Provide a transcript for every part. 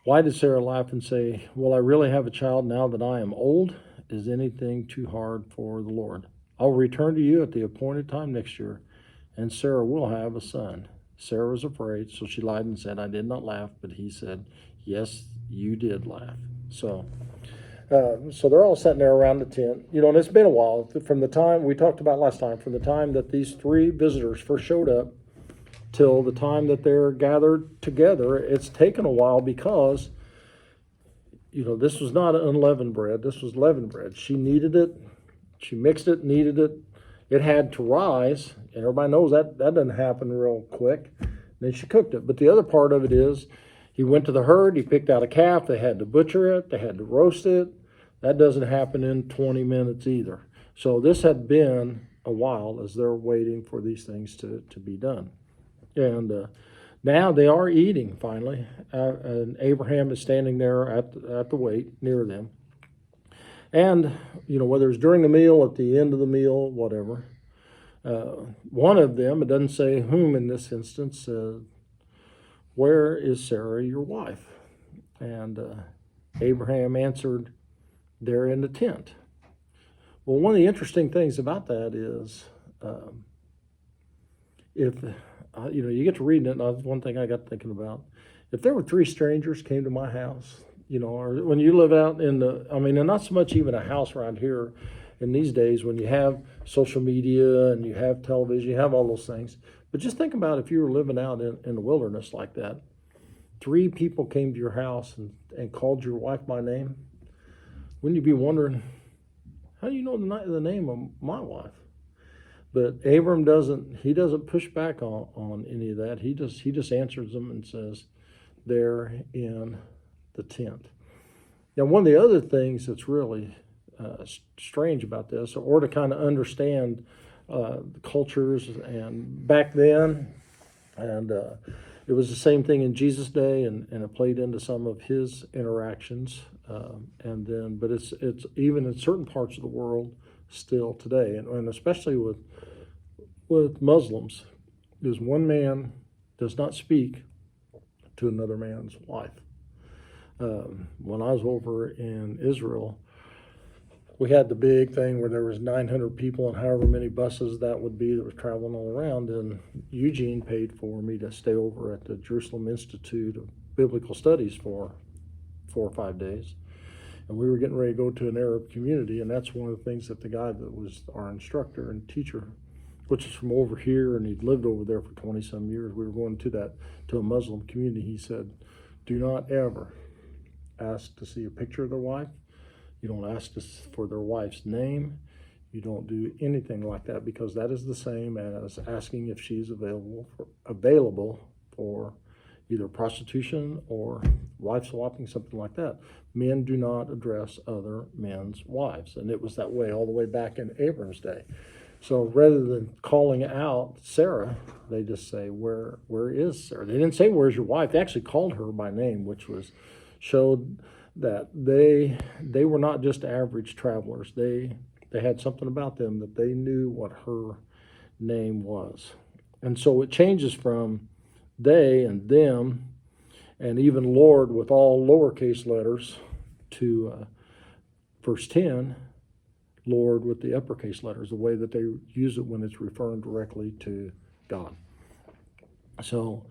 Why did Sarah laugh and say, "Will I really have a child now that I am old? Is anything too hard for the Lord? I'll return to you at the appointed time next year, and Sarah will have a son." Sarah was afraid, so she lied and said, "I did not laugh." But he said, "Yes, you did laugh." So, so they're all sitting there around the tent. And it's been a while from the time we talked about last time, from the time that these three visitors first showed up till the time that they're gathered together. It's taken a while because this was not unleavened bread. This was leavened bread. She kneaded it. She mixed it, kneaded it. It had to rise, and everybody knows that doesn't happen real quick. Then she cooked it. But the other part of it is he went to the herd. He picked out a calf. They had to butcher it. They had to roast it. That doesn't happen in 20 minutes either. So this had been a while as they're waiting for these things to be done. And now they are eating finally, and Abraham is standing there at the weight near them. And whether it's during the meal, at the end of the meal, whatever, one of them, it doesn't say whom in this instance, said, "Where is Sarah, your wife?" And Abraham answered, "There in the tent." Well, one of the interesting things about that is, if you get to reading it, and that's one thing I got thinking about. If there were three strangers came to my house, or when you live out and not so much even a house around here in these days when you have social media and you have television, you have all those things. But just think about if you were living out in the wilderness like that. Three people came to your house and called your wife by name. Wouldn't you be wondering, how do you know the name of my wife? But Abram doesn't push back on any of that. He just answers them and says, "They're in the tent." Now, one of the other things that's really strange about this, or to kind of understand the cultures and back then, and it was the same thing in Jesus' day, and it played into some of his interactions, but it's even in certain parts of the world still today, and especially with Muslims, is one man does not speak to another man's wife. When I was over in Israel, we had the big thing where there was 900 people and however many buses that would be that was traveling all around, and Eugene paid for me to stay over at the Jerusalem Institute of Biblical Studies for 4 or 5 days. And we were getting ready to go to an Arab community, and that's one of the things that the guy that was our instructor and teacher, which is from over here, and he'd lived over there for 20-some years, we were going to a Muslim community. He said, "Do not ever ask to see a picture of their wife. You don't ask for their wife's name. You don't do anything like that, because that is the same as asking if she's available for either prostitution or wife swapping, something like that. Men do not address other men's wives." And it was that way all the way back in Abram's day. So rather than calling out Sarah, they just say, where is Sarah? They didn't say, "Where's your wife?" They actually called her by name, which showed that they were not just average travelers. They had something about them that they knew what her name was. And so it changes from they and them and even Lord with all lowercase letters to verse 10, Lord with the uppercase letters, the way that they use it when it's referring directly to God. So,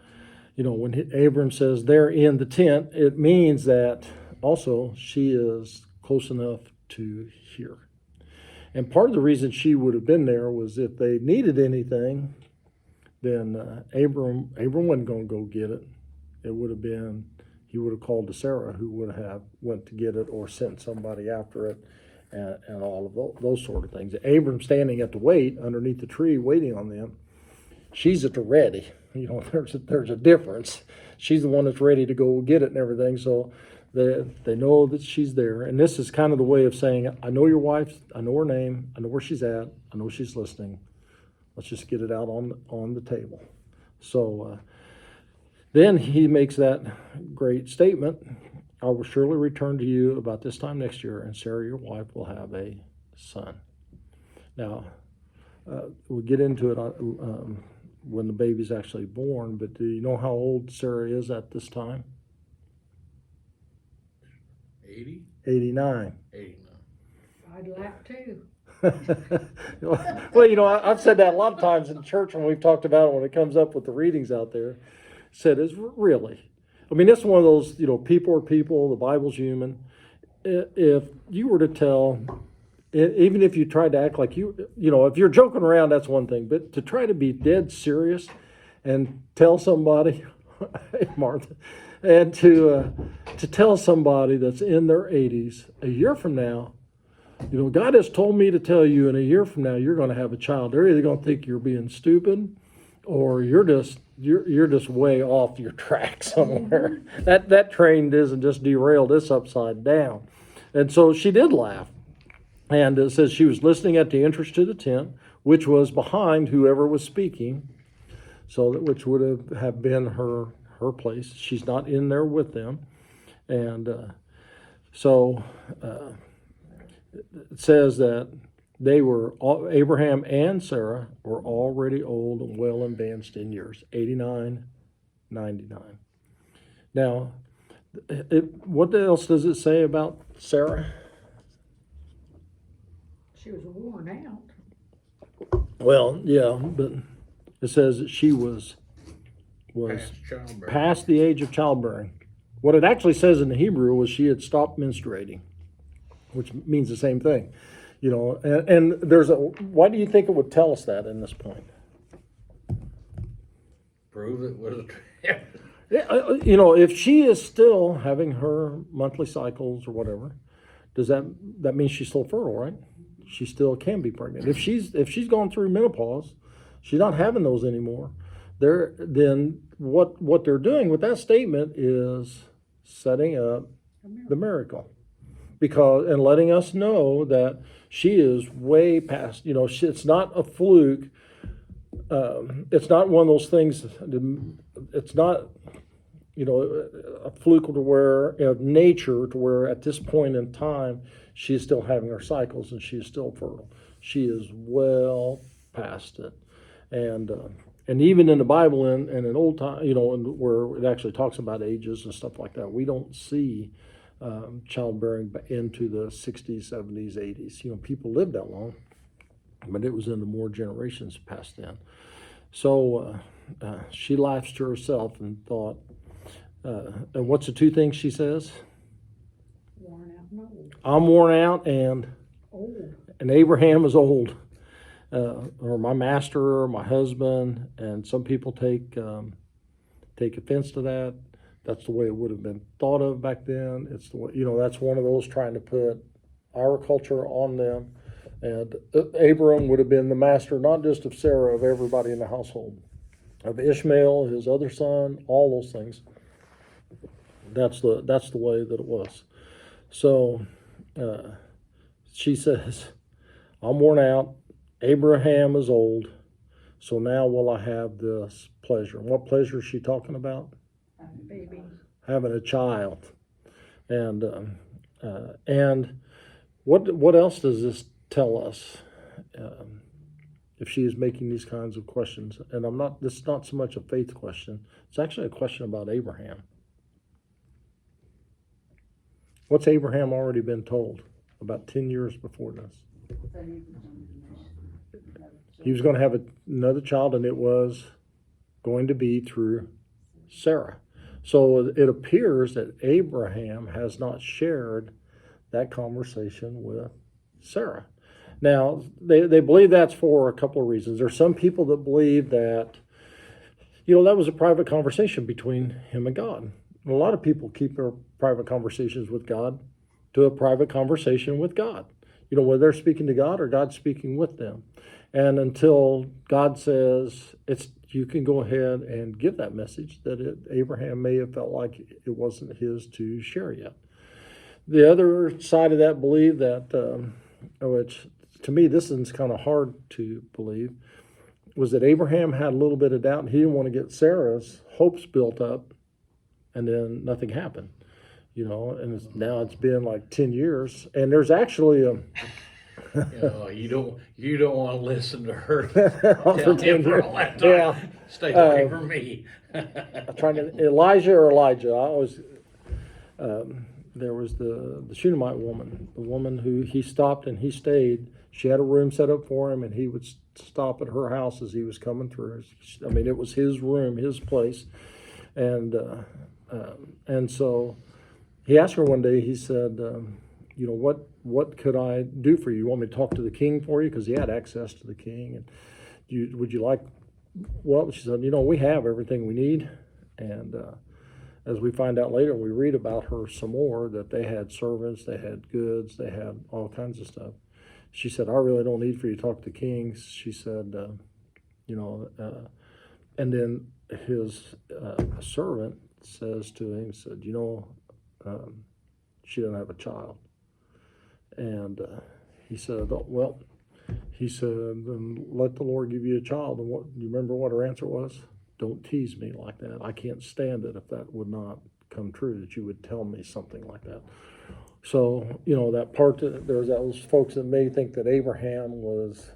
when Abram says they're in the tent, it means that also she is close enough to hear. And part of the reason she would have been there was if they needed anything, then Abram wasn't going to go get it. It would have been, he would have called to Sarah, who would have went to get it or sent somebody after it, and all of those sort of things. Abram standing at the wait underneath the tree waiting on them. She's at the ready. There's a difference. She's the one that's ready to go get it and everything. So they know that she's there. And this is kind of the way of saying, I know your wife, I know her name, I know where she's at, I know she's listening. Let's just get it out on the table. So then he makes that great statement, "I will surely return to you about this time next year, and Sarah, your wife, will have a son." Now, we'll get into it when the baby's actually born, but do you know how old Sarah is at this time? 80? 89. 89. I'd laugh too. Well, I've said that a lot of times in church when we've talked about it, when it comes up with the readings out there. Said, is really. I mean, that's one of those, people are people, the Bible's human. If you were to tell, even if you tried to act like if you're joking around, that's one thing. But to try to be dead serious and tell somebody, Martha, and to tell somebody that's in their 80s, a year from now, God has told me to tell you in a year from now you're going to have a child. They're either going to think you're being stupid, or you're just way off your track somewhere. That train isn't just derailed; it's upside down. And so she did laugh, and it says she was listening at the entrance to the tent, which was behind whoever was speaking, which would have been her place. She's not in there with them, and so. It says that Abraham and Sarah were already old and well advanced in years, 89, 99. Now, what else does it say about Sarah? She was worn out. Well, yeah, but it says that she was past the age of childbearing. What it actually says in the Hebrew was she had stopped menstruating, which means the same thing, and why do you think it would tell us that in this point? Prove it was Yeah, if she is still having her monthly cycles or whatever, does that mean she's still fertile, right? She still can be pregnant. If she's gone through menopause, she's not having those anymore. Then what they're doing with that statement is setting up the miracle. And letting us know that she is way past, it's not a fluke. It's not one of those things, it's not, a fluke of nature to where at this point in time, she is still having her cycles and she is still fertile. She is well past it. And even in the Bible and in old time, where it actually talks about ages and stuff like that, we don't see childbearing into the 60s, 70s, 80s. People lived that long, but it was into more generations past then. So she laughs to herself and thought, and what's the two things she says? Worn out and old. I'm worn out and Old. And Abraham is old, or my master, or my husband, and some people take offense to that. That's the way it would have been thought of back then. It's the way, that's one of those trying to put our culture on them. And Abram would have been the master, not just of Sarah, of everybody in the household, of Ishmael, his other son, all those things. That's the way that it was. So she says, I'm worn out. Abraham is old. So now will I have this pleasure? And what pleasure is she talking about? Baby. Having a child. And what else does this tell us? If she is making these kinds of questions, and this is not so much a faith question, it's actually a question about Abraham. What's Abraham already been told about 10 years before this? He was going to have another child, and it was going to be through Sarah. So it appears that Abraham has not shared that conversation with Sarah. Now, they believe that's for a couple of reasons. There's some people that believe that, that was a private conversation between him and God. And a lot of people keep their private conversations with God to a private conversation with God. Whether they're speaking to God or God's speaking with them. And until God says you can go ahead and give that message, that Abraham may have felt like it wasn't his to share yet. The other side of that believe that, which to me this is kind of hard to believe, was that Abraham had a little bit of doubt and he didn't want to get Sarah's hopes built up and then nothing happened. And now it's been like 10 years, and there's actually you don't want to listen to her for 10 years. Yeah. Stay away from me. I'm trying to Elijah. I always there was the Shunammite woman, the woman who he stopped and he stayed. She had a room set up for him, and he would stop at her house as he was coming through. I mean, it was his room, his place, and so he asked her one day. He said, what could I do for you? You want me to talk to the king for you? Because he had access to the king. And would you like? Well, she said, we have everything we need, and as we find out later, we read about her some more, that they had servants, they had goods, they had all kinds of stuff. She said, I really don't need for you to talk to kings. She said, and then his servant says to him, said, she doesn't have a child. And he said, then let the Lord give you a child. And you remember what her answer was? Don't tease me like that. I can't stand it if that would not come true, that you would tell me something like that. So, that part, there's those folks that may think that Abraham was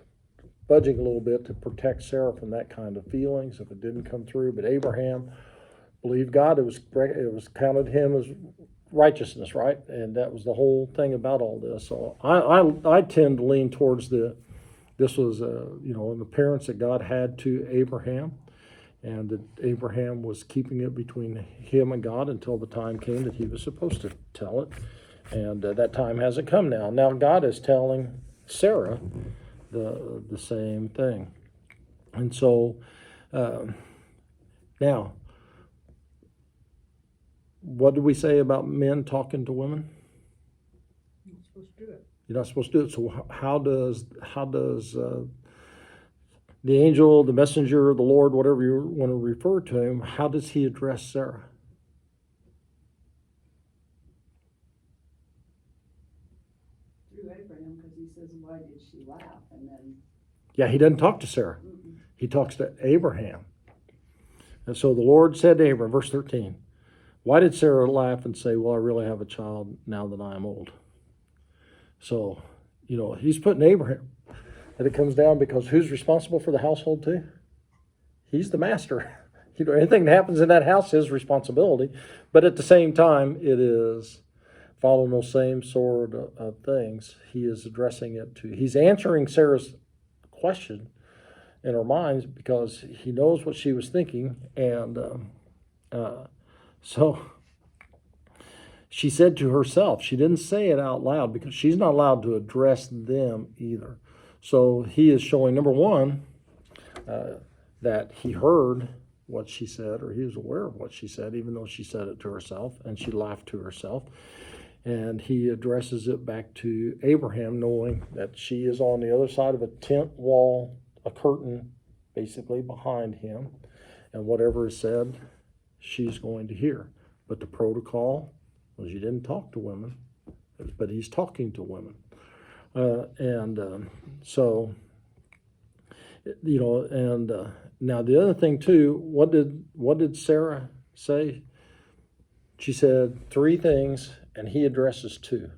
budging a little bit to protect Sarah from that kind of feelings if it didn't come through. But Abraham believed God. It was counted him as righteousness, right? And that was the whole thing about all this. So I tend to lean towards this was, an appearance that God had to Abraham, and that Abraham was keeping it between him and God until the time came that he was supposed to tell it. And that time hasn't come now. Now God is telling Sarah the same thing. And so now, what do we say about men talking to women? You're not supposed to do it. You're not supposed to do it. So how does the angel, the messenger, the Lord, whatever you want to refer to him, how does he address Sarah? Through Abraham, because he says, why did she laugh? And then, Yeah, he doesn't talk to Sarah. He talks to Abraham. And so the Lord said to Abraham, verse 13, why did Sarah laugh and say, well, I really have a child now that I am old? So, he's putting Abraham. And it comes down because who's responsible for the household too? He's the master. Anything that happens in that house is his responsibility. But at the same time, it is following those same sort of things. He is addressing it to, he's answering Sarah's question in her mind because he knows what she was thinking. And so she said to herself, she didn't say it out loud because she's not allowed to address them either. So he is showing, number one, that he heard what she said, or he was aware of what she said, even though she said it to herself, and she laughed to herself. And he addresses it back to Abraham, knowing that she is on the other side of a tent wall, a curtain, basically behind him, and whatever is said, she's going to hear. But the protocol was you didn't talk to women, but he's talking to women. Now the other thing too, what did Sarah say? She said 3 things, and he addresses 2.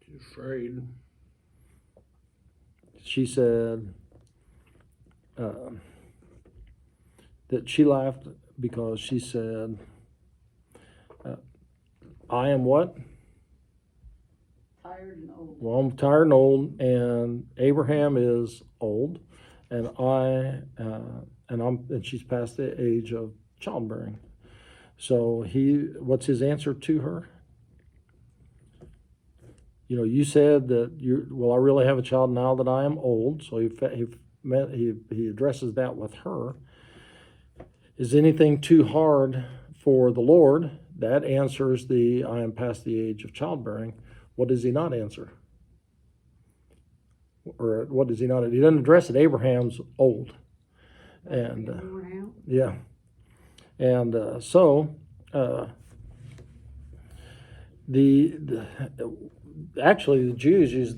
She's afraid. She said that she laughed because she said, I am what? tired and old. Well, I'm tired and old, and Abraham is old, and and she's past the age of childbearing. So what's his answer to her? You said that I really have a child now that I am old. So he addresses that with her. Is anything too hard for the Lord? That answers I am past the age of childbearing. What does he not answer? Or what does he not? He doesn't address it. Abraham's old, and Worn out. yeah, and so actually the Jews use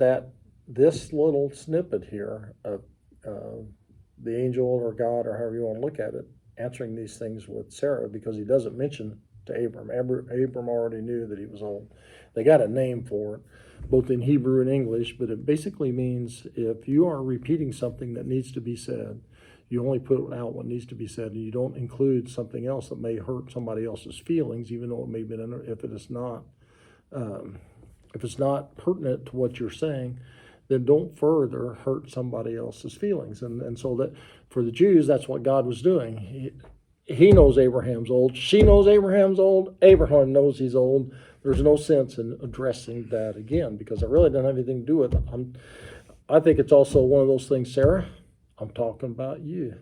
this little snippet here of the angel or God or however you want to look at it answering these things with Sarah, because he doesn't mention to Abram. Abram already knew that he was old. They got a name for it, both in Hebrew and English, but it basically means if you are repeating something that needs to be said, You only put out what needs to be said, and you don't include something else that may hurt somebody else's feelings, even though it may be if it is not, if it's not pertinent to what you're saying, then don't further hurt somebody else's feelings. And so that for the Jews, that's what God was doing. He knows Abraham's old. She knows Abraham's old. Abraham knows he's old. There's no sense in addressing that again because it really doesn't have anything to do with it. I think it's also one of those things, Sarah, I'm talking about you.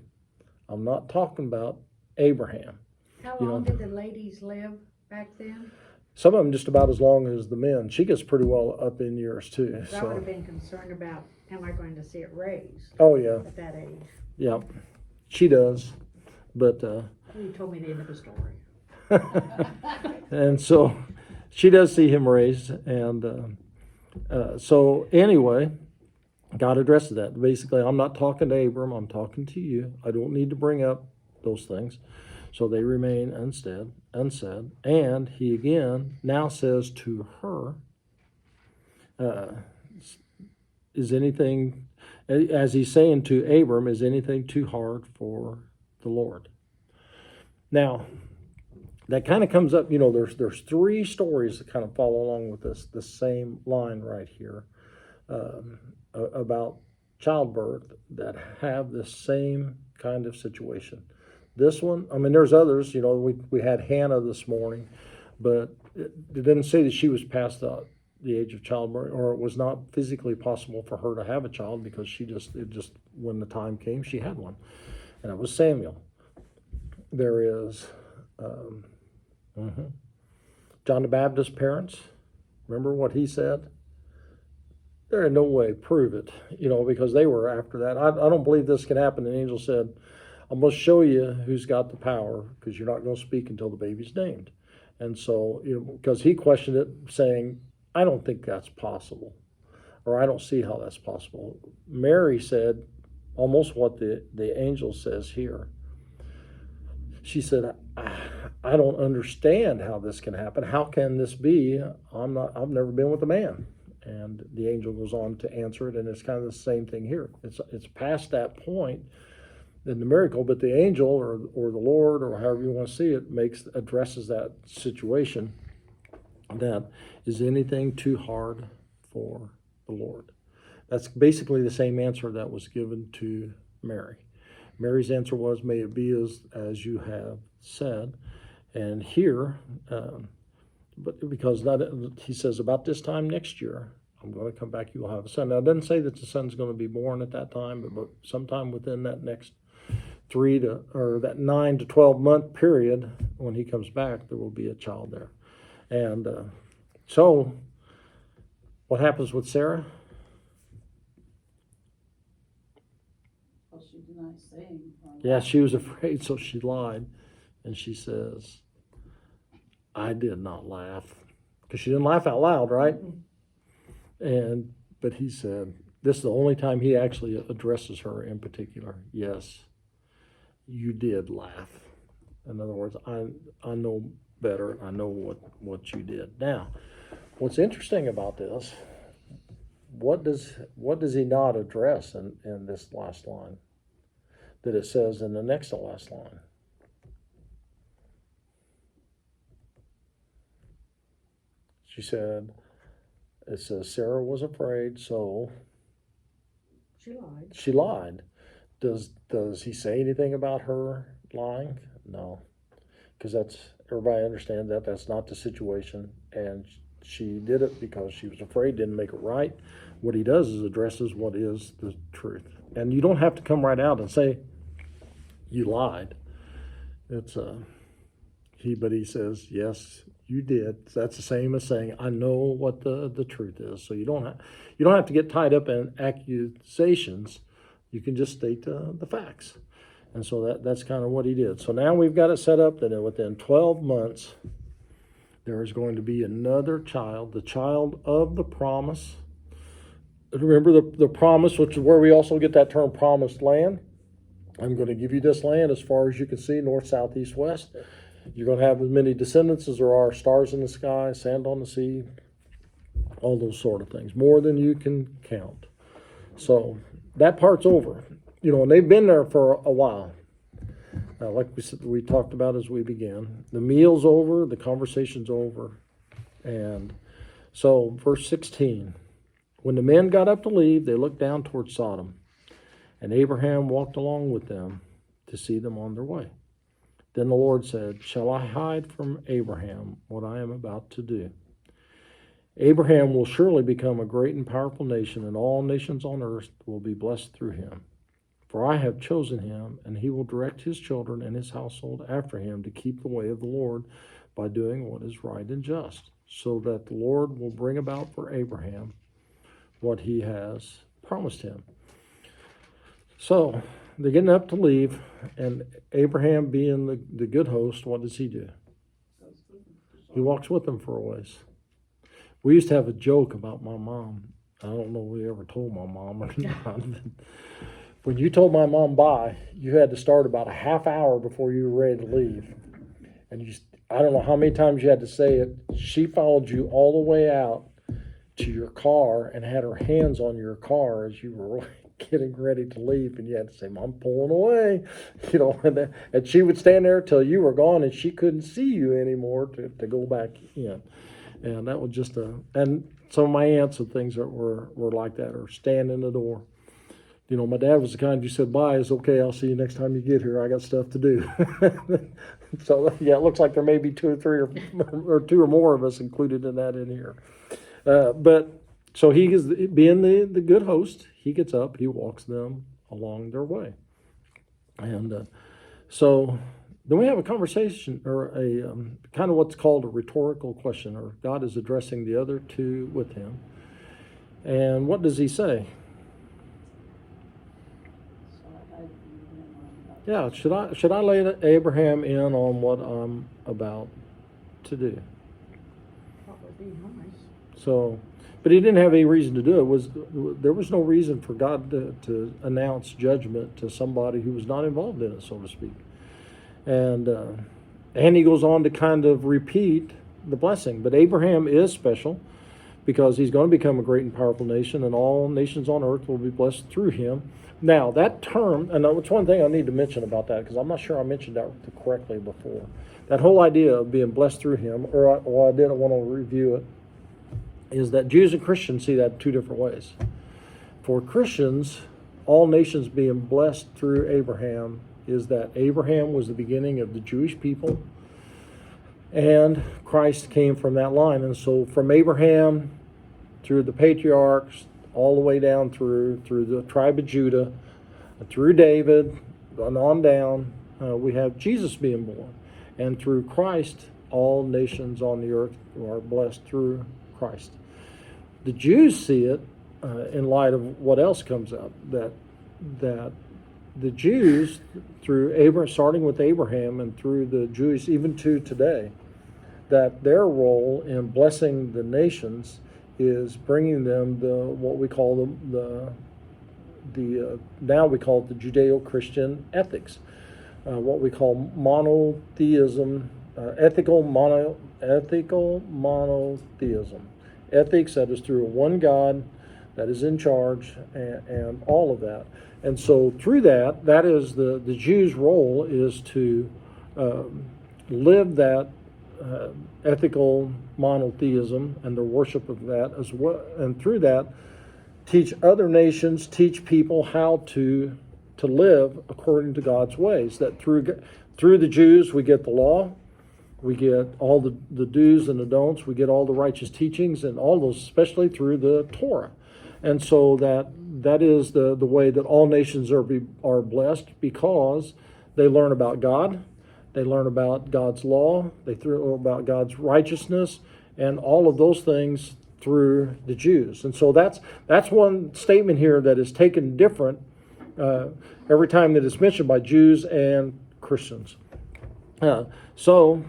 I'm not talking about Abraham. How You know. long did the ladies live back then? Some of them just about as long as the men. She gets pretty well up in years too. 'Cause I would have So, been concerned about, am I going to see it raised oh yeah, at that age? yeah, she does. But You told me the end of the story. and so she does see him raised, and so anyway, God addresses that. Basically, I'm not talking to Abram. I'm talking to you. I don't need to bring up those things. So they remain unsaid, and he again now says to her, is anything, as he's saying to Abram, is anything too hard for the Lord? Now, that kind of comes up, there's three stories that kind of follow along with this same line right here about childbirth that have the same kind of situation. This one, I mean, there's others, we had Hannah this morning, but it didn't say that she was past the age of childbirth, or it was not physically possible for her to have a child because when the time came, she had one. And it was Samuel. There is John the Baptist's parents. Remember what he said? There in no way prove it, because they were after that. I don't believe this can happen. And the angel said, I'm going to show you who's got the power because you're not going to speak until the baby's named. And so, because he questioned it saying, I don't think that's possible, or I don't see how that's possible. Mary said almost what the angel says here. She said, I don't understand how this can happen. How can this be? I've never been with a man. And the angel goes on to answer it, and it's kind of the same thing here. It's past that point in the miracle, but the angel or the Lord, or however you want to see it, addresses that situation. That is anything too hard for the Lord? That's basically the same answer that was given to Mary. Mary's answer was, may it be as you have said. And here, but because he says, about this time next year, I'm going to come back, you will have a son. Now, it doesn't say that the son's going to be born at that time, but sometime within that next 9 to 12 month period, when he comes back, there will be a child there. And so, what happens with Sarah? Well, she denies saying. Yeah, she was afraid, so she lied. And she says, I did not laugh. Because she didn't laugh out loud, right? But he said, this is the only time he actually addresses her in particular. Yes, you did laugh. In other words, I know better. I know what you did. Now, what's interesting about this, what does he not address in this last line that it says in the next to last line? She said, it says Sarah was afraid, so She lied. she lied. Does he say anything about her lying? No, because everybody understands that's not the situation, and she did it because she was afraid, didn't make it right. What he does is addresses what is the truth, and you don't have to come right out and say you lied. But he says yes, you did. That's the same as saying I know what the truth is. So you don't have to get tied up in accusations. You can just state the facts. And so that's kind of what he did. So now we've got it set up that within 12 months, there is going to be another child, the child of the promise. Remember the promise, which is where we also get that term promised land. I'm going to give you this land as far as you can see, north, south, east, west. You're going to have as many descendants as there are stars in the sky, sand on the sea, all those sort of things, more than you can count. So that part's over. and they've been there for a while. Like we said, we talked about as we began. The meal's over, the conversation's over. And so, verse 16, when the men got up to leave, they looked down toward Sodom, and Abraham walked along with them to see them on their way. Then the Lord said, shall I hide from Abraham what I am about to do? Abraham will surely become a great and powerful nation, and all nations on earth will be blessed through him. For I have chosen him, and he will direct his children and his household after him to keep the way of the Lord by doing what is right and just, so that the Lord will bring about for Abraham what he has promised him. So they're getting up to leave, and Abraham, being the good host, what does he do? He walks with them for a ways. We used to have a joke about my mom. I don't know if we ever told my mom or not. When you told my mom bye, you had to start about a half hour before you were ready to leave. And I don't know how many times you had to say it. She followed you all the way out to your car and had her hands on your car as you were getting ready to leave. And you had to say, Mom, pulling away. And she would stand there till you were gone and she couldn't see you anymore to go back in. And that was just and some of my aunts and things that were like that, or stand in the door. My dad was the kind who said, bye, it's okay, I'll see you next time you get here. I got stuff to do. So, yeah, it looks like there may be two or three or two or more of us included in that in here. But so he is being the good host. He gets up, he walks them along their way. And so then we have a conversation, or a kind of what's called a rhetorical question, or God is addressing the other two with him. And what does he say? Yeah, should I let Abraham in on what I'm about to do? That would be nice. So, but he didn't have any reason to do it. There was no reason for God to announce judgment to somebody who was not involved in it, so to speak. And he goes on to kind of repeat the blessing. But Abraham is special because he's going to become a great and powerful nation, and all nations on earth will be blessed through him. Now, that term, and it's one thing I need to mention about that, because I'm not sure I mentioned that correctly before. That whole idea of being blessed through him, or I didn't want to review it, is that Jews and Christians see that two different ways. For Christians, all nations being blessed through Abraham is that Abraham was the beginning of the Jewish people, and Christ came from that line. And so from Abraham through the patriarchs, all the way down through the tribe of Judah, through David, and on down, we have Jesus being born. And through Christ, all nations on the earth are blessed through Christ. The Jews see it in light of what else comes up, that the Jews, starting with Abraham and through the Jews even to today, that their role in blessing the nations is bringing them what we call now we call it the Judeo-Christian ethics, what we call monotheism, ethical monotheism, ethics that is through one God that is in charge, and all of that. And so through that is the Jews' role is to live that ethical monotheism and the worship of that as well, and through that teach other nations, teach people how to live according to God's ways. That through the Jews we get the law, we get all the do's and the don'ts, we get all the righteous teachings, and all those, especially through the Torah. And so that is the way that all nations are blessed, because they learn about God. They learn about God's law. They learn about God's righteousness, and all of those things through the Jews. And so that's one statement here that is taken different every time that it's mentioned by Jews and Christians. So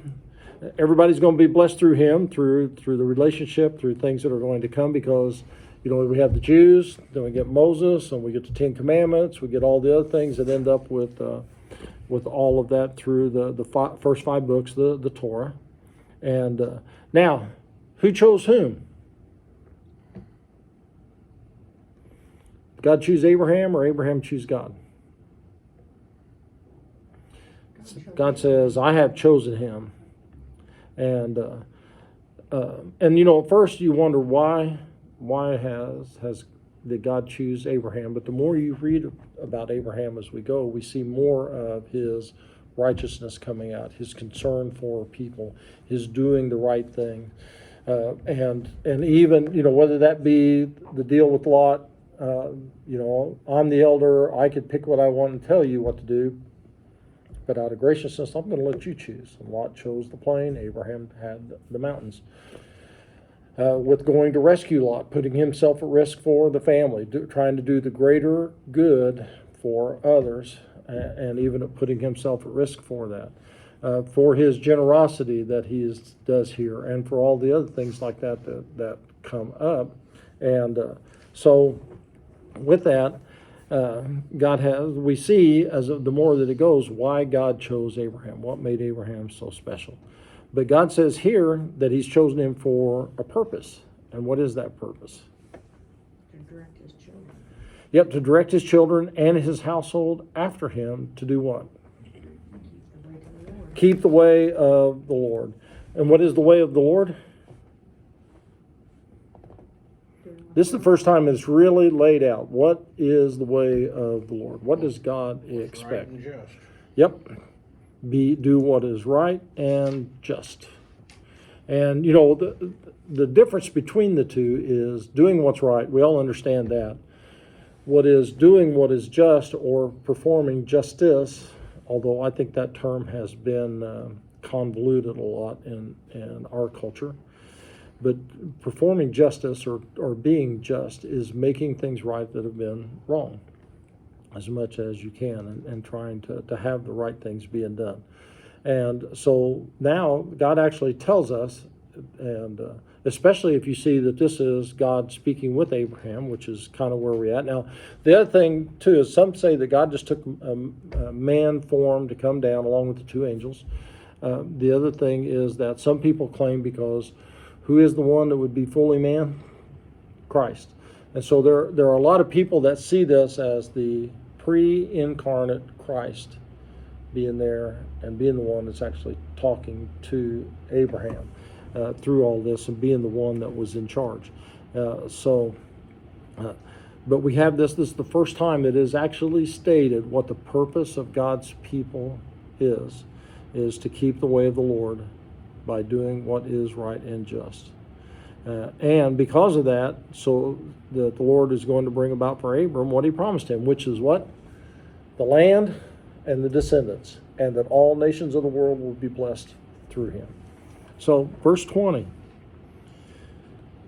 everybody's going to be blessed through him, through the relationship, through things that are going to come, because we have the Jews, then we get Moses, and we get the Ten Commandments, we get all the other things that end up with all of that through the first 5 books, the Torah. And now, who chose whom? God choose Abraham, or Abraham choose God? God says, I have chosen him. And you know, at first you wonder why did God choose Abraham? But the more you read about Abraham as we go, we see more of his righteousness coming out, his concern for people, his doing the right thing. And even, you know, whether that be the deal with Lot, you know, I'm the elder, I could pick what I want and tell you what to do, but out of graciousness, I'm going to let you choose. And Lot chose the plain, Abraham had the mountains. With going to rescue Lot, putting himself at risk for the family, trying to do the greater good for others, and even putting himself at risk for that. For his generosity that he does here, and for all the other things like that come up. And so with that, we see as the more that it goes, why God chose Abraham, what made Abraham so special. But God says here that he's chosen him for a purpose. And what is that purpose? To direct his children. Yep, to direct his children and his household after him to do what? Keep the way to the Lord. Keep the way of the Lord. And what is the way of the Lord? This is the first time it's really laid out. What is the way of the Lord? What does God Right expect? and just. Yep. Do what is right and just. And, you know, the difference between the two is doing what's right. We all understand that. What is doing what is just or performing justice, although I think that term has been convoluted a lot in our culture. But performing justice or being just is making things right that have been wrong as much as you can, and trying to have the right things being done. And so now God actually tells us, and especially if you see that this is God speaking with Abraham, which is kind of where we're at. Now, the other thing, too, is some say that God just took a man form to come down along with the two angels. The other thing is that some people claim because who is the one that would be fully man? Christ. And so there are a lot of people that see this as the pre-incarnate Christ being there and being the one that's actually talking to Abraham through all this and being the one that was in charge. But we have this is the first time it is actually stated what the purpose of God's people is to keep the way of the Lord by doing what is right and just. And because of that, so that the Lord is going to bring about for Abram what he promised him, which is what? The land and the descendants, and that all nations of the world will be blessed through him. So, verse 20.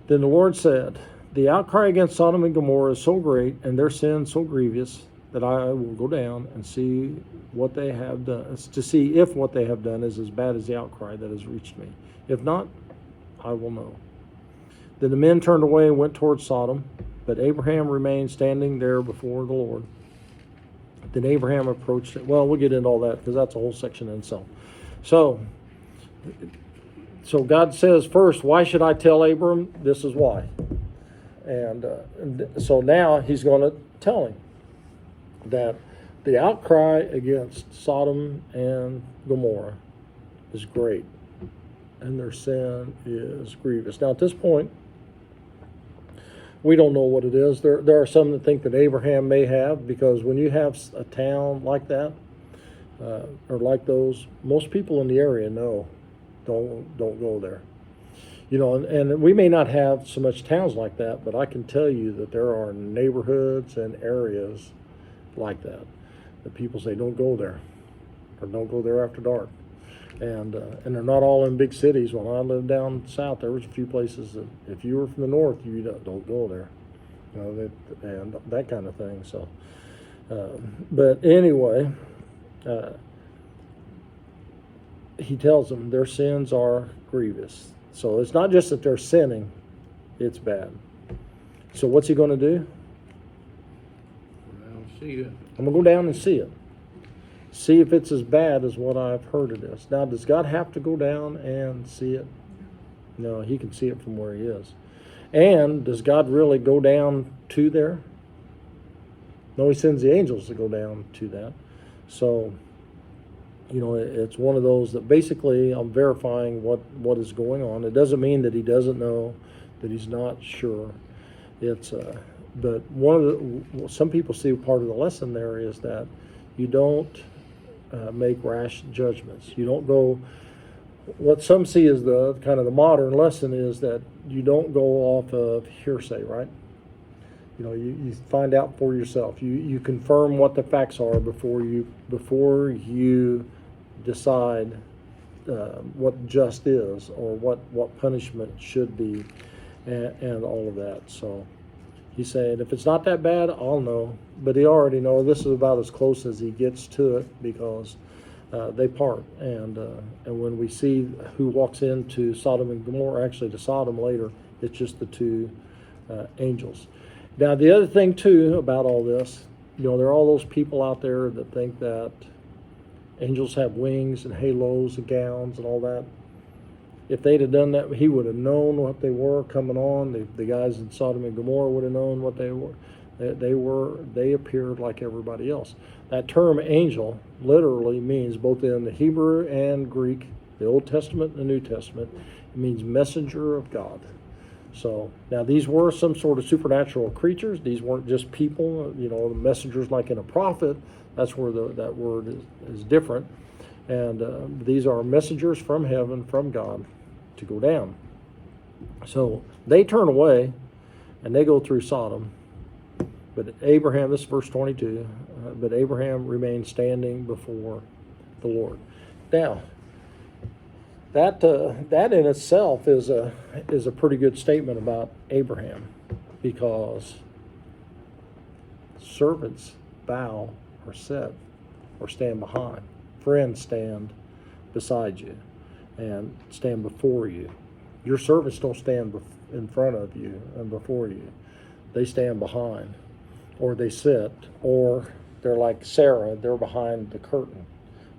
Then the Lord said, the outcry against Sodom and Gomorrah is so great, and their sin so grievous, that I will go down and see what they have done, to see if what they have done is as bad as the outcry that has reached me. If not, I will know. Then the men turned away and went towards Sodom, but Abraham remained standing there before the Lord. Then Abraham approached it. Well, we'll get into all that because that's a whole section in itself. So God says first, why should I tell Abram? This is why. And so now he's going to tell him that the outcry against Sodom and Gomorrah is great, and their sin is grievous. Now, at this point, we don't know what it is. There are some that think that Abraham may have, because when you have a town like that, or like those, most people in the area know, don't go there. You know, and we may not have so much towns like that, but I can tell you that there are neighborhoods and areas like that people say don't go there, or don't go there after dark. And they're not all in big cities. When I lived down south, there was a few places that if you were from the north, you don't go there, you know, and that kind of thing. So, but anyway, he tells them their sins are grievous. So it's not just that they're sinning, it's bad. So what's he going to do? Well, see it. I'm going to go down and see it. See if it's as bad as what I've heard it is. Now, does God have to go down and see it? No, he can see it from where he is. And does God really go down to there? No, he sends the angels to go down to that. So It's one of those that basically I'm verifying what is going on. It doesn't mean that he doesn't know, that he's not sure. It's but some people see part of the lesson there is that you don't make rash judgments. You don't go. What some see as the kind of the modern lesson is that you don't go off of hearsay, right? You find out for yourself. You confirm what the facts are before you decide what just is or what punishment should be, and all of that. So he's saying, if it's not that bad, I'll know. But he already knows. This is about as close as he gets to it, because they part. And when we see who walks into Sodom and Gomorrah, actually to Sodom later, it's just the two angels. Now, the other thing, too, about all this, there are all those people out there that think that angels have wings and halos and gowns and all that. If they'd have done that, he would have known what they were coming on. The guys in Sodom and Gomorrah would have known what they were. They appeared like everybody else. That term angel literally means, both in the Hebrew and Greek, the Old Testament and the New Testament, it means messenger of God. So now these were some sort of supernatural creatures. These weren't just people, messengers like in a prophet. That's where that word is different. And these are messengers from heaven, from God, to go down. So they turn away and they go through Sodom. But Abraham, this is verse 22, but Abraham remained standing before the Lord. Now, that in itself is a pretty good statement about Abraham, because servants bow or sit or stand behind. Friends stand beside you and stand before you. Your servants don't stand in front of you and before you. They stand behind, or they sit, or they're like Sarah, they're behind the curtain.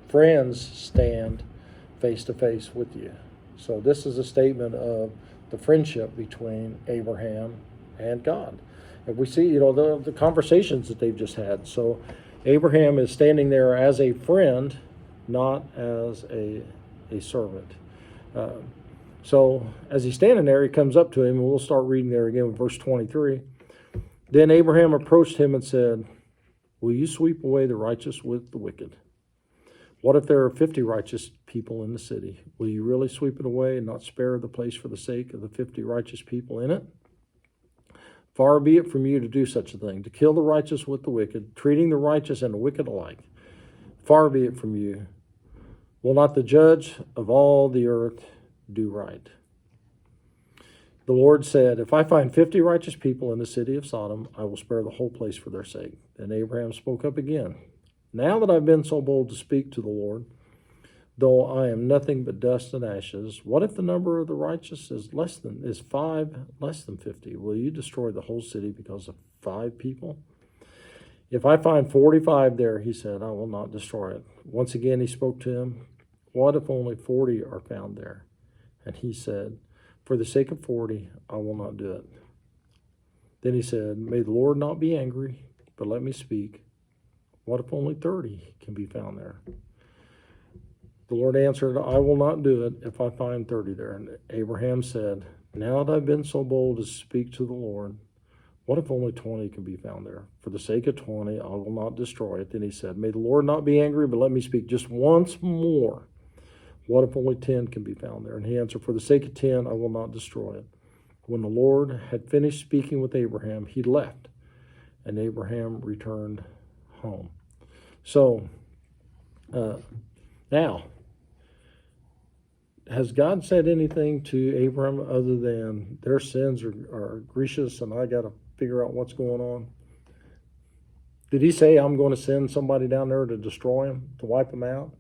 Friends stand face to face with you. So this is a statement of the friendship between Abraham and God. And we see, the conversations that they've just had. So Abraham is standing there as a friend, not as a servant. So as he's standing there, he comes up to him, and we'll start reading there again with verse 23. Then Abraham approached him and said, "Will you sweep away the righteous with the wicked? What if there are 50 righteous people in the city? Will you really sweep it away and not spare the place for the sake of the 50 righteous people in it? Far be it from you to do such a thing, to kill the righteous with the wicked, treating the righteous and the wicked alike. Far be it from you. Will not the judge of all the earth do right?" The Lord said, "If I find 50 righteous people in the city of Sodom, I will spare the whole place for their sake." Then Abraham spoke up again. "Now that I've been so bold to speak to the Lord, though I am nothing but dust and ashes, what if the number of the righteous is 5 less than 50? Will you destroy the whole city because of 5 people? If I find 45 there," he said, "I will not destroy it." Once again he spoke to him, "What if only 40 are found there?" And he said, "For the sake of 40, I will not do it." Then he said, "May the Lord not be angry, but let me speak. What if only 30 can be found there?" The Lord answered, "I will not do it if I find 30 there." And Abraham said, "Now that I've been so bold to speak to the Lord, what if only 20 can be found there? For the sake of 20, I will not destroy it." Then he said, "May the Lord not be angry, but let me speak just once more. What if only 10 can be found there?" And he answered, "For the sake of 10, I will not destroy it." When the Lord had finished speaking with Abraham, he left, and Abraham returned home. So, now, has God said anything to Abraham other than their sins are grievous and I got to figure out what's going on? Did he say, "I'm going to send somebody down there to destroy him, to wipe him out"?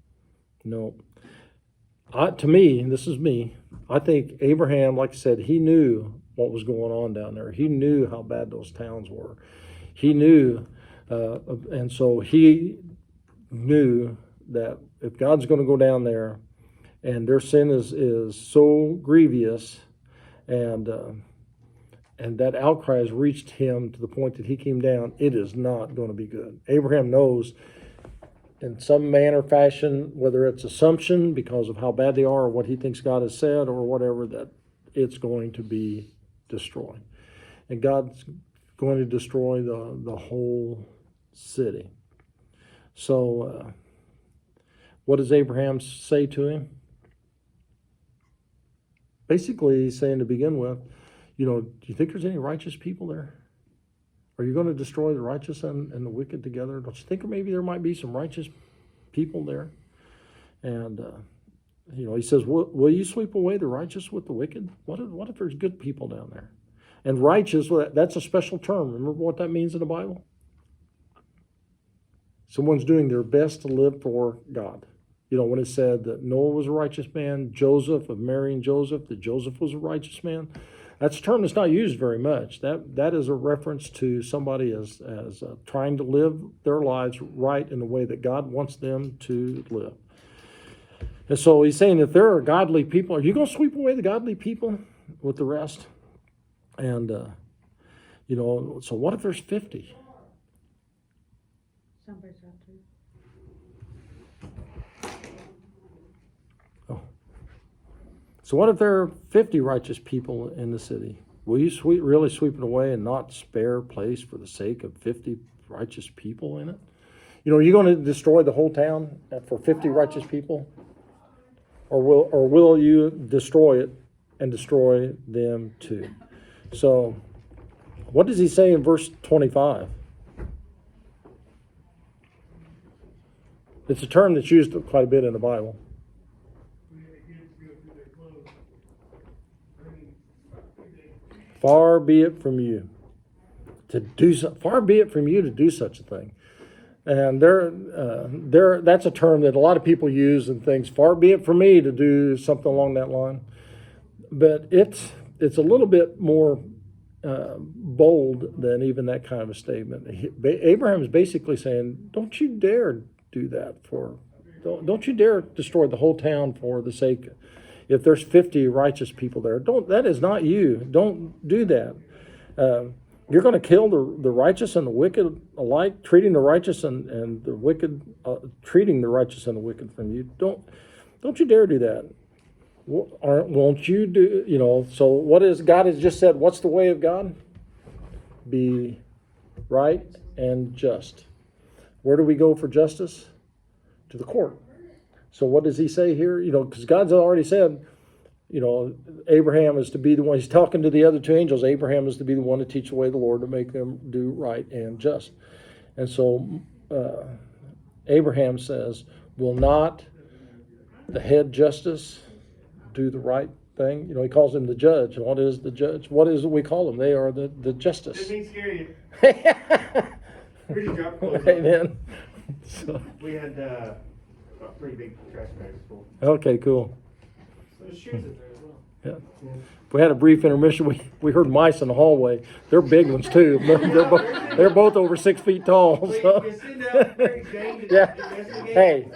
No. To me, this is me, I think Abraham, like I said, he knew what was going on down there. He knew how bad those towns were. He knew, and so he knew that if God's going to go down there and their sin is so grievous, and that outcry has reached him to the point that he came down, it is not going to be good. Abraham knows in some manner or fashion, whether it's assumption because of how bad they are or what he thinks God has said or whatever, that it's going to be destroyed. And God's going to destroy the whole city. So what does Abraham say to him? Basically, he's saying to begin with, do you think there's any righteous people there? Are you going to destroy the righteous and the wicked together? Don't you think maybe there might be some righteous people there? And, he says, will you sweep away the righteous with the wicked? What if there's good people down there? And righteous, well, that's a special term. Remember what that means in the Bible? Someone's doing their best to live for God. When it said that Noah was a righteous man, Joseph, of Mary and Joseph, that Joseph was a righteous man. That's a term that's not used very much. That is a reference to somebody as trying to live their lives right in the way that God wants them to live. And so he's saying, if there are godly people, are you going to sweep away the godly people with the rest? And, so what if there's 50? Somebody's got to. So what if there are 50 righteous people in the city? Will you really sweep it away and not spare place for the sake of 50 righteous people in it? Are you going to destroy the whole town for 50 righteous people? Or will you destroy it and destroy them too? So what does he say in verse 25? It's a term that's used quite a bit in the Bible. Far be it from you to do such a thing. And that's a term that a lot of people use and things. Far be it from me to do something along that line. But it's a little bit more bold than even that kind of a statement. Abraham is basically saying, don't you dare do that don't you dare destroy the whole town for the sake. If there's 50 righteous people there, that is not you. Don't do that. You're going to kill the righteous and the wicked alike, treating the righteous and the wicked, treating the righteous and the wicked from you. Don't you dare do that. Won't you do, so what is, God has just said, what's the way of God? Be right and just. Where do we go for justice? To the court. So what does he say here? Because God's already said, Abraham is to be the one. He's talking to the other two angels. Abraham is to be the one to teach the way of the Lord, to make them do right and just. And so Abraham says, will not the head justice do the right thing? He calls him the judge. What is the judge? What is it we call them? They are the justice. Didn't mean scary. Pretty drop clothes. Amen. So, We had a pretty big trash bags full. okay, cool. There's shoes in there as well. Yeah. We had a brief intermission. We heard mice in the hallway. They're big ones too. They're both over 6 feet tall. Well, So. you send out Mary Jane to Yeah. investigate? Hey,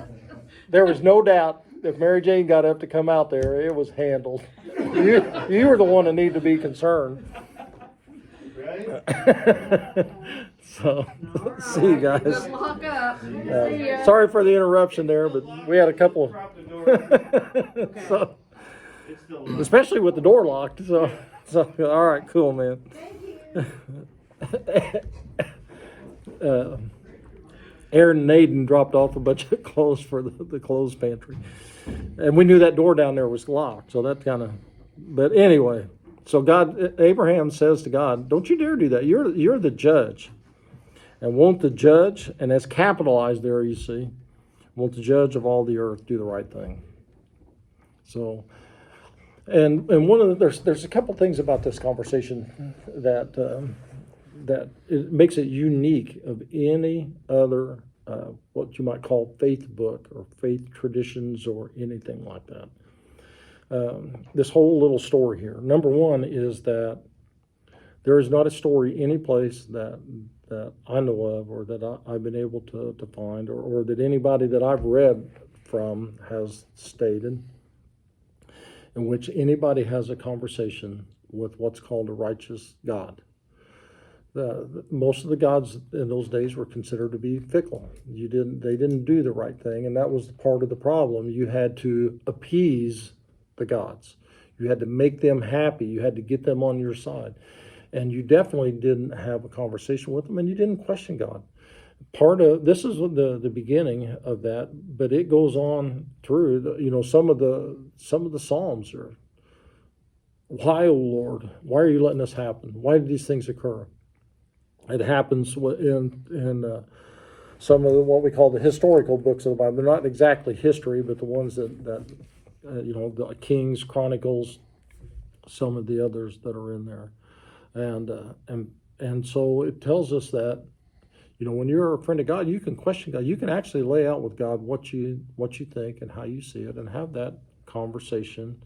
there was no doubt if Mary Jane got up to come out there, it was handled. You were the one that needed to be concerned. Right? So, see you guys. Good luck up. See ya. Sorry for the interruption there, but we had a couple. Prop the door. So, It's still locked. especially with the door locked. So all right, cool, man. Aaron and Aiden dropped off a bunch of clothes for the clothes pantry, and we knew that door down there was locked. So that kind of. But anyway, so Abraham says to God, "Don't you dare do that. You're the judge, and won't the judge?" And that's capitalized there. You see, won't the judge of all the earth do the right thing? So. And one of there's a couple things about this conversation that it makes it unique of any other what you might call faith book or faith traditions or anything like that. This whole little story here. Number one is that there is not a story any place that I know of or that I've been able to find or that anybody that I've read from has stated in which anybody has a conversation with what's called a righteous God. most of the gods in those days were considered to be fickle. They didn't do the right thing, and that was part of the problem. You had to appease the gods. You had to make them happy. You had to get them on your side. And you definitely didn't have a conversation with them, and you didn't question God. Part of this is the beginning of that, but it goes on through. Some of the Psalms are, why, O Lord, why are you letting this happen? Why did these things occur? It happens in some of what we call the historical books of the Bible. They're not exactly history, but the ones that the Kings, Chronicles, some of the others that are in there, and so it tells us that when you're a friend of God, you can question God. You can actually lay out with God what you think and how you see it, and have that conversation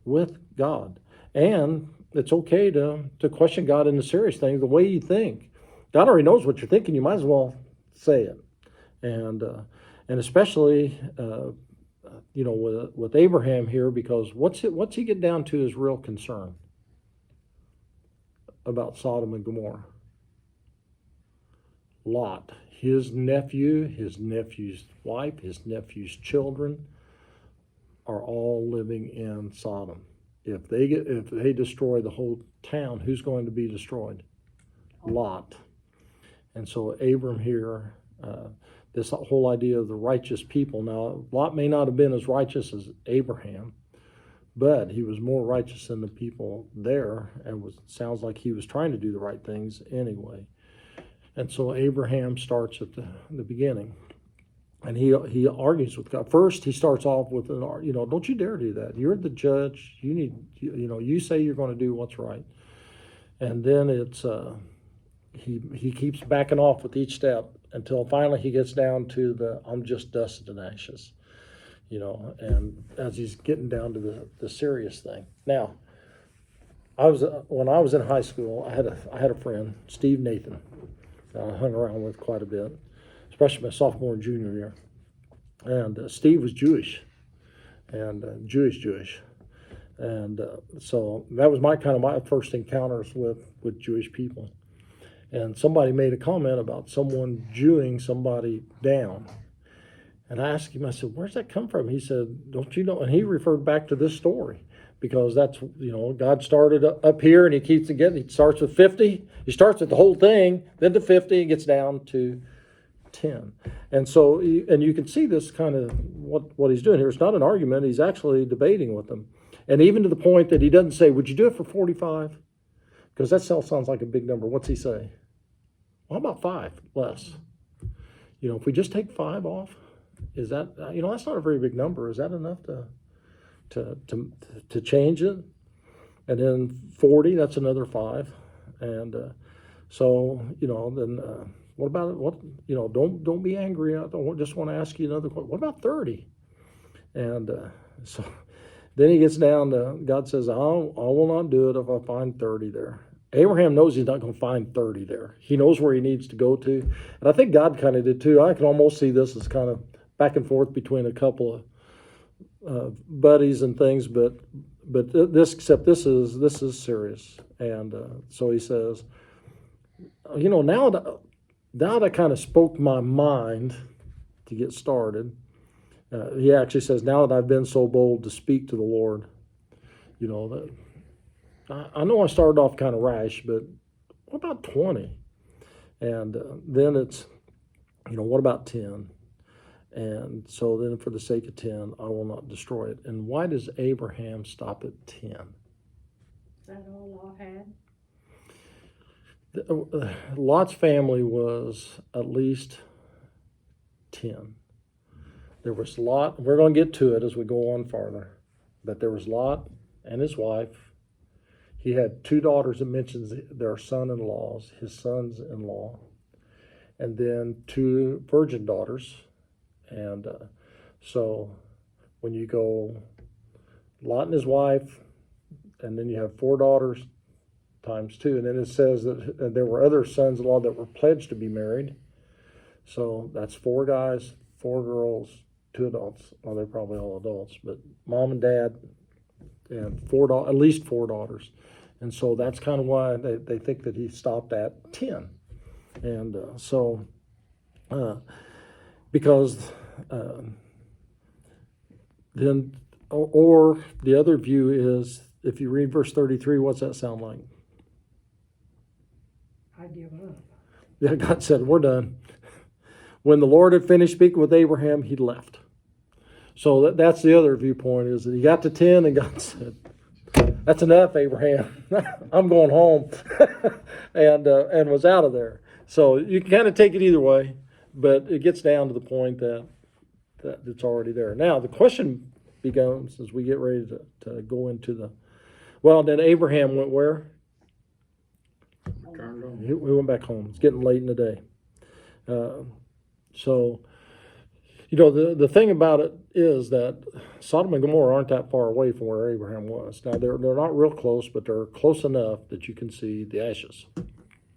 with God. And it's okay to question God in the serious things, the way you think. God already knows what you're thinking. You might as well say it. And especially with Abraham here, because what's he get down to his real concern about Sodom and Gomorrah? Lot, his nephew, his nephew's wife, his nephew's children are all living in Sodom. If they destroy the whole town, who's going to be destroyed? Lot. And so Abram here, this whole idea of the righteous people. Now, Lot may not have been as righteous as Abraham, but he was more righteous than the people there, and sounds like he was trying to do the right things anyway. And so Abraham starts at the beginning, and he argues with God. First, he starts off with don't you dare do that. You're the judge. You say you're going to do what's right. And then it's he keeps backing off with each step until finally he gets down to I'm just dust and ashes, and as he's getting down to the serious thing. Now, when I was in high school, I had a friend, Steve Nathan, that I hung around with quite a bit, especially my sophomore and junior year. And Steve was Jewish, and Jewish. And so that was my first encounters with Jewish people. And somebody made a comment about someone Jewing somebody down. And I asked him, I said, where's that come from? He said, don't you know? And he referred back to this story, because that's, God started up here and he keeps it getting. He starts with 50. He starts with the whole thing, then to 50, and gets down to 10. And so, and you can see this kind of what he's doing here. It's not an argument. He's actually debating with them. And even to the point that he doesn't say, would you do it for 45? Because that sounds like a big number. What's he say? Well, how about 5 less? If we just take 5 off, is that, that's not a very big number. Is that enough to change it? And then 40, that's another 5. And so, then what about it? Don't be angry. I just want to ask you another question. What about 30? And so then he gets down to, God says, I will not do it if I find 30 there. Abraham knows he's not going to find 30 there. He knows where he needs to go to. And I think God kind of did too. I can almost see this as kind of back and forth between a couple of buddies and things, but this is serious. And so he says, now that I kind of spoke my mind to get started, he actually says, now that I've been so bold to speak to the Lord, that I know I started off kind of rash, but what about 20? And then it's, what about 10? And so then for the sake of 10, I will not destroy it. And why does Abraham stop at 10? Is that all Lot had? Lot's family was at least 10. There was Lot. We're going to get to it as we go on farther. But there was Lot and his wife. He had 2 daughters. It mentions their son-in-laws, his sons-in-law. And then 2 virgin daughters. And so when you go Lot and his wife, and then you have 4 daughters times 2. And then it says that there were other sons-in-law that were pledged to be married. So that's 4 guys, 4 girls, 2 adults. Well, they're probably all adults, but mom and dad, and at least 4 daughters. And so that's kind of why they think that he stopped at 10. And because then, or the other view is, if you read verse 33, what's that sound like? I give up. Yeah, God said, we're done. When the Lord had finished speaking with Abraham, he left. So that's the other viewpoint, is that he got to 10 and God said, that's enough, Abraham. I'm going home. and was out of there. So you can kind of take it either way, but it gets down to the point that it's already there. Now, the question becomes, as we get ready to go into then Abraham went where? Turned on. We went back home. It's getting late in the day. The thing about it is that Sodom and Gomorrah aren't that far away from where Abraham was. Now, they're not real close, but they're close enough that you can see the ashes,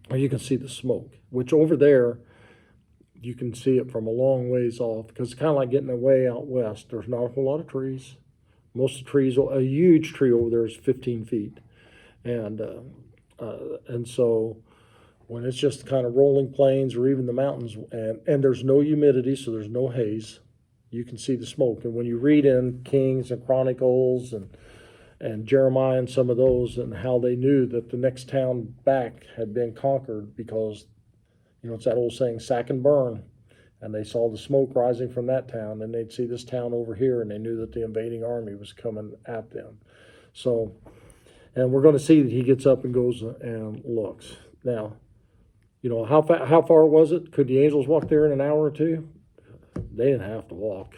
or you can see the smoke, which over there, you can see it from a long ways off, because it's kind of like getting away out west. There's not a whole lot of trees. Most of the trees, a huge tree over there is 15 feet. And so when it's just kind of rolling plains or even the mountains, and there's no humidity, so there's no haze, you can see the smoke. And when you read in Kings and Chronicles and Jeremiah and some of those, and how they knew that the next town back had been conquered, because, it's that old saying, sack and burn. And they saw the smoke rising from that town, and they'd see this town over here, and they knew that the invading army was coming at them. So, and we're going to see that he gets up and goes and looks. Now, how far was it? Could the angels walk there in an hour or two? They didn't have to walk.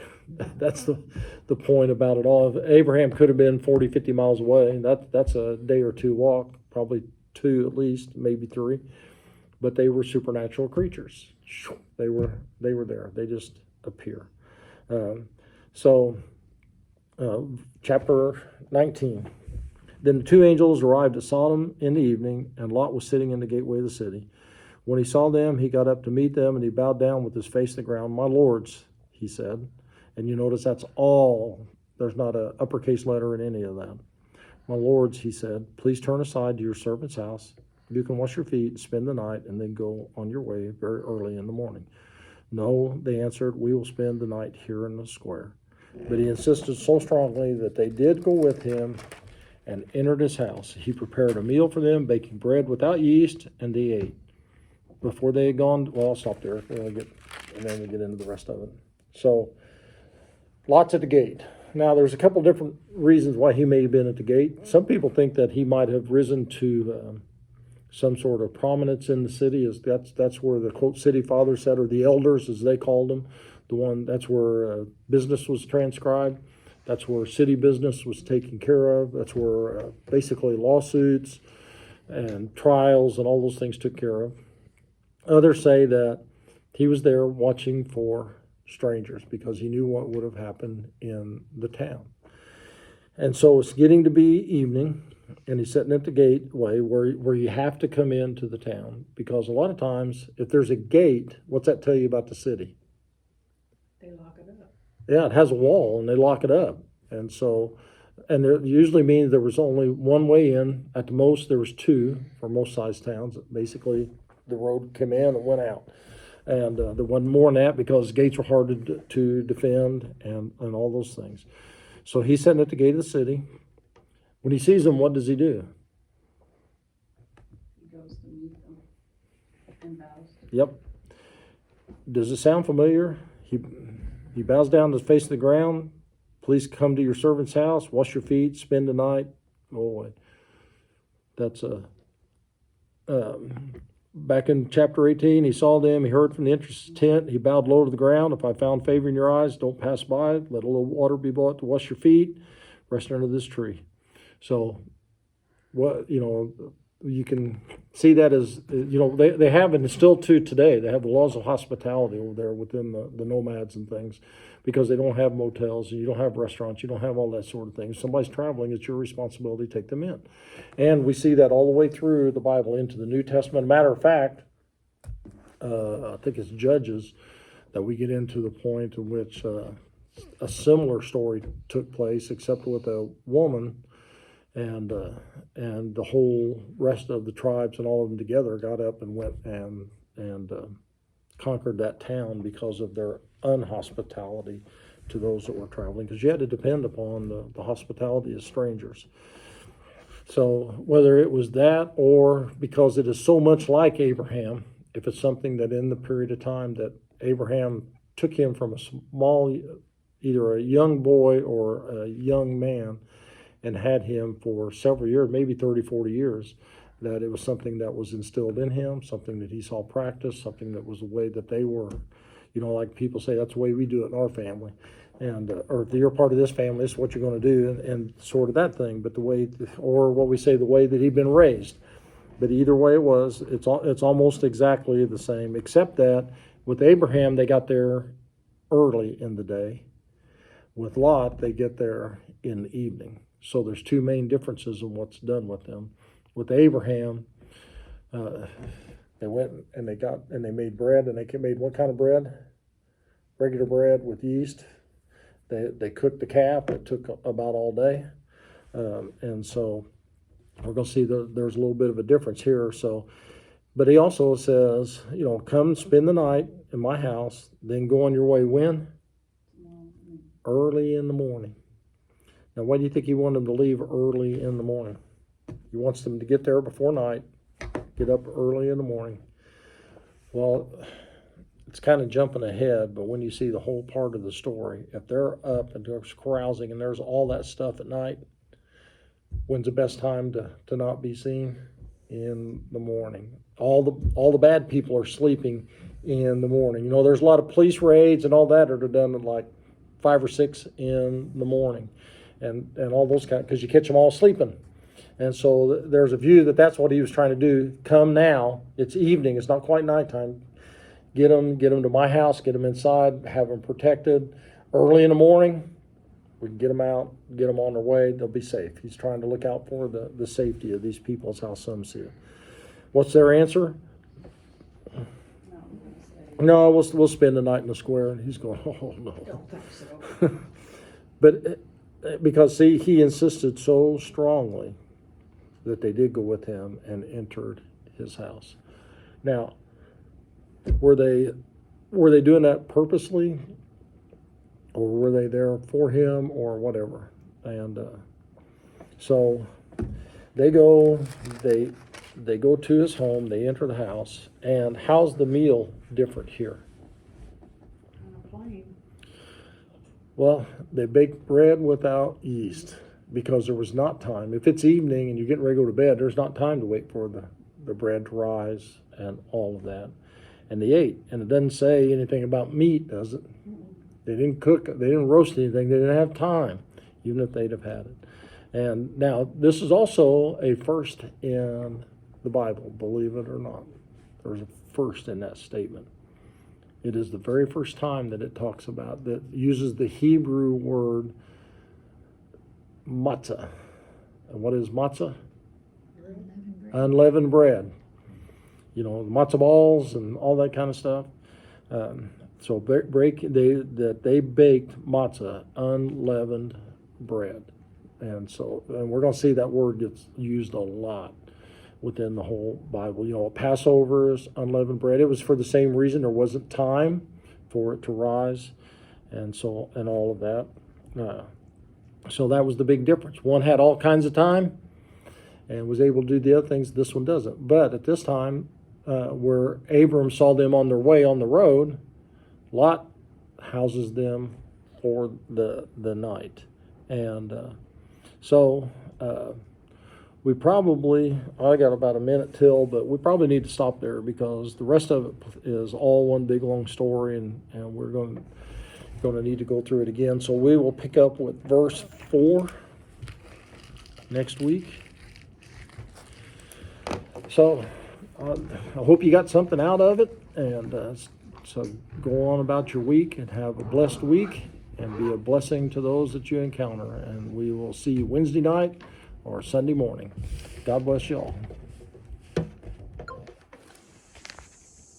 That's the point about it all. Abraham could have been 40, 50 miles away. That's a day or two walk, probably 2 at least, maybe 3. But they were supernatural creatures. They were there. They just appear. Chapter 19. Then the 2 angels arrived at Sodom in the evening, and Lot was sitting in the gateway of the city. When he saw them, he got up to meet them, and he bowed down with his face to the ground. My lords, he said. And you notice that's all. There's not an uppercase letter in any of that. My lords, he said, please turn aside to your servant's house. You can wash your feet, spend the night, and then go on your way very early in the morning. No, they answered, we will spend the night here in the square. But he insisted so strongly that they did go with him and entered his house. He prepared a meal for them, baking bread without yeast, and they ate. Before they had gone, I'll stop there, and then we get into the rest of it. So, Lot's at the gate. Now, there's a couple different reasons why he may have been at the gate. Some people think that he might have risen to some sort of prominence in the city. That's where the quote city fathers said, or the elders as they called them. That's where business was transcribed. That's where city business was taken care of. That's where basically lawsuits and trials and all those things took care of. Others say that he was there watching for strangers because he knew what would have happened in the town. And so it's getting to be evening, and he's sitting at the gateway where you have to come into the town, because a lot of times if there's a gate, what's that tell you about the city? They lock it up. Yeah, it has a wall and they lock it up. And so, and it usually means there was only one way in. At the most, there was 2 for most size towns. Basically, the road came in and went out. And there wasn't more than that because gates were hard to defend and all those things. So he's sitting at the gate of the city. When he sees them, what does he do? He goes to meet them and bows. Yep. Does it sound familiar? He bows down to the face of the ground. Please come to your servant's house, wash your feet, spend the night, go away. That's back in chapter 18, he saw them, he heard from the entrance tent, he bowed low to the ground. If I found favor in your eyes, don't pass by. Let a little water be brought to wash your feet. Rest under this tree. So, you can see that as, they have, and still to today, they have the laws of hospitality over there within the nomads and things, because they don't have motels, and you don't have restaurants, you don't have all that sort of thing. If somebody's traveling, it's your responsibility to take them in. And we see that all the way through the Bible into the New Testament. Matter of fact, I think it's Judges that we get into the point in which a similar story took place, except with a woman. and the whole rest of the tribes and all of them together got up and went and conquered that town because of their unhospitality to those that were traveling, because you had to depend upon the hospitality of strangers. So whether it was that, or because it is so much like Abraham, if it's something that in the period of time that Abraham took him from a small, either a young boy or a young man, and had him for several years, maybe 30, 40 years, that it was something that was instilled in him, something that he saw practice, something that was the way that they were. Like people say, that's the way we do it in our family. And or if you're part of this family, this is what you're going to do, and sort of that thing. But the way, or what we say, the way that he'd been raised. But either way it was, it's almost exactly the same, except that with Abraham, they got there early in the day. With Lot, they get there in the evening. So there's two main differences in what's done with them. With Abraham, they went and they made bread, and they made what kind of bread? Regular bread with yeast. They cooked the calf. It took about all day, and so we're going to see there's a little bit of a difference here. So, but he also says, come spend the night in my house, then go on your way when? Early in the morning. Now, why do you think he wanted them to leave early in the morning? He wants them to get there before night, get up early in the morning. Well, it's kind of jumping ahead, but when you see the whole part of the story, if they're up and they're carousing and there's all that stuff at night, when's the best time to not be seen? In the morning. All the bad people are sleeping in the morning. There's a lot of police raids and all that are done at like 5 or 6 in the morning, and all those because you catch them all sleeping. And so there's a view that that's what he was trying to do. Come now, it's evening, it's not quite nighttime. Get them to my house, get them inside, have them protected. Early in the morning, we can get them out, get them on their way, they'll be safe. He's trying to look out for the safety of these people, is how some see it. What's their answer? No, we'll spend the night in the square. And he's going, oh no. Don't think so. But because, see, he insisted so strongly that they did go with him and entered his house. Now, were they doing that purposely, or were they there for him, or whatever? And so they go to his home, they enter the house, and how's the meal different here? Plain. Well, they baked bread without yeast because there was not time. If it's evening and you're getting ready to go to bed, there's not time to wait for the bread to rise and all of that. And they ate. And it doesn't say anything about meat, does it? They didn't cook, they didn't roast anything, they didn't have time, even if they'd have had it. And now, this is also a first in the Bible, believe it or not. There's a first in that statement. It is the very first time that it talks about, that uses the Hebrew word matzah. And what is matzah? Unleavened bread. The matzo balls and all that kind of stuff. So they baked matzah, unleavened bread. And we're going to see that word gets used a lot within the whole Bible. Passover is unleavened bread. It was for the same reason. There wasn't time for it to rise, and all of that. So that was the big difference. One had all kinds of time and was able to do the other things. This one doesn't. But at this time, where Abram saw them on their way on the road, Lot houses them for the night. And we probably, I got about a minute till, but we probably need to stop there because the rest of it is all one big long story, and we're going to need to go through it again. So we will pick up with verse 4 next week. So I hope you got something out of it, and so go on about your week and have a blessed week and be a blessing to those that you encounter. And we will see you Wednesday night or Sunday morning. God bless you all.